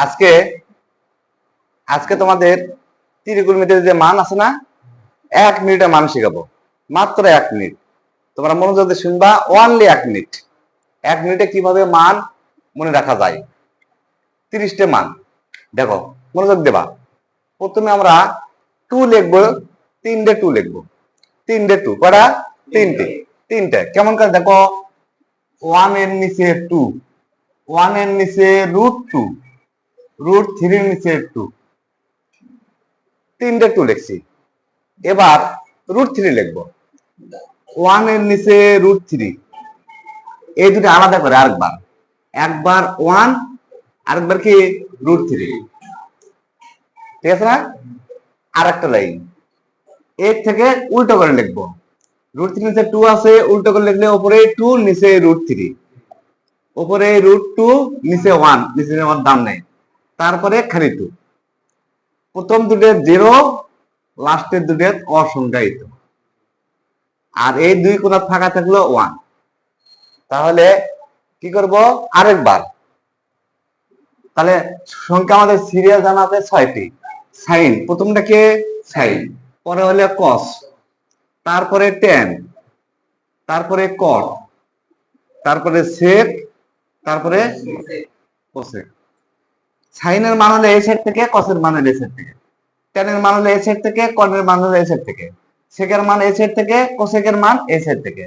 আজকে আজকে তোমাদের ত্রিকোণমিতির যে মান আছে না, 1 মিনিটে মান শেখাবো, মাত্র 1 মিনিট। তোমরা মনোযোগ দিয়ে শুনবা, অনলি 1 মিনিট। 1 মিনিটে কিভাবে মান মনে রাখা যায়, 30টে মান। দেখো, মনোযোগ দেবা। প্রথমে আমরা 2 লিখবো, 3টে 2 লিখবো, 3টে 2 কটা, তিনটে কেমন করে দেখো, 1 এর নিচে 2, 1 এর নিচে √2, √3 এর নিচে 2, 3টে 2 লিখছি। এবার √3 লিখবো, 1 এর নিচে √3, এই দুটো আলাদা করে আরেকবার, একবার 1 আরেকবার কি √3, ঠিক আছে না? আরেকটা লাইন এর থেকে উল্টো করে লিখবো, √3 নিচে 2 আছে, উল্টো করে লিখলে উপরে 2 নিচে √3, উপরে √2 নিচে 1, নিচে আমার দাম নেই, তারপরে খালি 2। প্রথম দুটের 0, লাস্টের দুটের অসংজ্ঞায়িত, আর এই দুই কোণা ফাঁকা থাকলো 1। তাহলে কি করব, আরেকবার। তাহলে সংখ্যা আমাদের সিরিয়াল জানা আছে 6টি। সাইন, প্রথমটাকে সাইন, পরে হলে কস, তারপরে ট্যান, তারপরে কট, তারপরে সেক, তারপরে কোসেক। সাইনের মান হলে এই সাইড থেকে, কসের মান হলে এই সাইড থেকে, ট্যানের মান হলে এই সাইড থেকে, কটের মান হলে এই সাইড থেকে, সেকের মান এই সাইড থেকে, কোসেকের মান এই সাইড থেকে।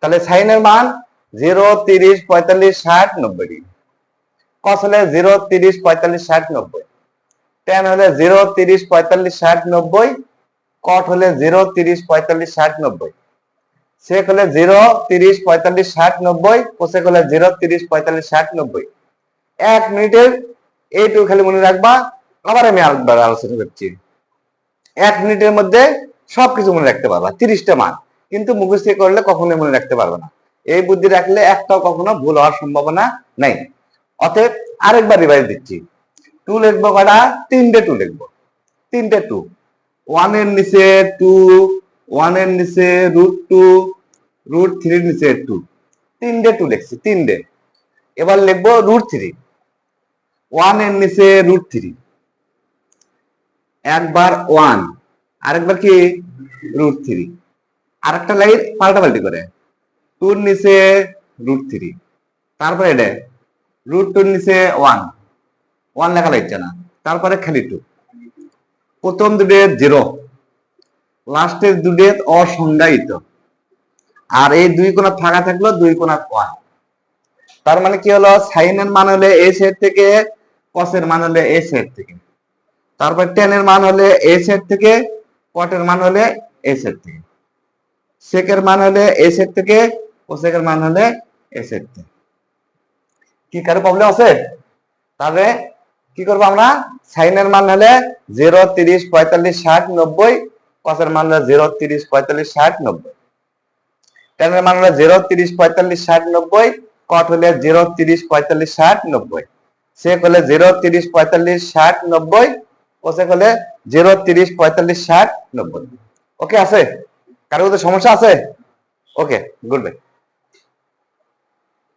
তাহলে সাইনের মান 0, 30, 45, 60, 90 ডিগ্রি। কস হলে 0, 30, 45, 60, 90। ট্যান হলে 0, 30, 45, 60, 90। কট হলে 0, 30, 45, 60, 90। সেক হলে 0, 30, 45, 60, 90। কোসেক হলে 0, 30, 45, 60, 90। 1 মিনিটের এইটুকু খালি মনে রাখবা। আবার আমি আরেকবার আলোচনা করছি। 1 মিনিটের মধ্যে সবকিছু মনে রাখতে পারবা, 30টা মান। কিন্তু মুখস্থ করলে কখনোই মনে রাখতে পারবে না। এই বুদ্ধি রাখলে একটাও কখনো ভুল হওয়ার সম্ভাবনা নাই। অতএব আরেকবার রিভাইজ দিচ্ছি। 2 লিখবো কটা, 3টে 2 লিখবো, 3টে 2। 1 এর নিচে 2, 1 এর নিচে √2, √3 এর নিচে 2, 3টে 2 লিখছি, 3টে। এবার লিখবো √3, 1 এর নিচে √3, একবার 1, আরেকবার কি √3, আরেকটা লাইন পাল্টাপাল্টি করে, 2 এর নিচে √3, তারপরে এটা √2 এর নিচে 1 লেখা লাগছে না, তারপরে খালি 2। প্রথম দুটের 0, লাস্টের দুটের অসংজ্ঞায়িত, আর এই দুই কোণা ফাঁকা থাকলো, দুই কোণা 1। তার মানে কি হলো, সাইনের মান হলে এই সাইড থেকে, কসের মান হলে এই সাইড থেকে, তারপর ট্যানের মান হলে এই সাইড থেকে, কটের মান হলে এই সাইড থেকে, সেকের মান হলে এই সাইড থেকে, কোসেকের মান হলে এই সাইড থেকে। কি কারো প্রবলেম আছে? তাহলে কি করবো আমরা, সাইনের মান হলে 0, 30, 45, 60, 90। কসের মান হলে 0, 30, 45, 60, 90। ট্যানের মান হলে 0, 30, 45, 60, 90। কট হলে 0, 30, 45, 60, 90। সেক হলে 0, 30, 45, 60, 90। কোসেক হলে 0, 30, 45, 60, 90। ওকে আছে? কারো সমস্যা আছে? ওকে, গুড বাই।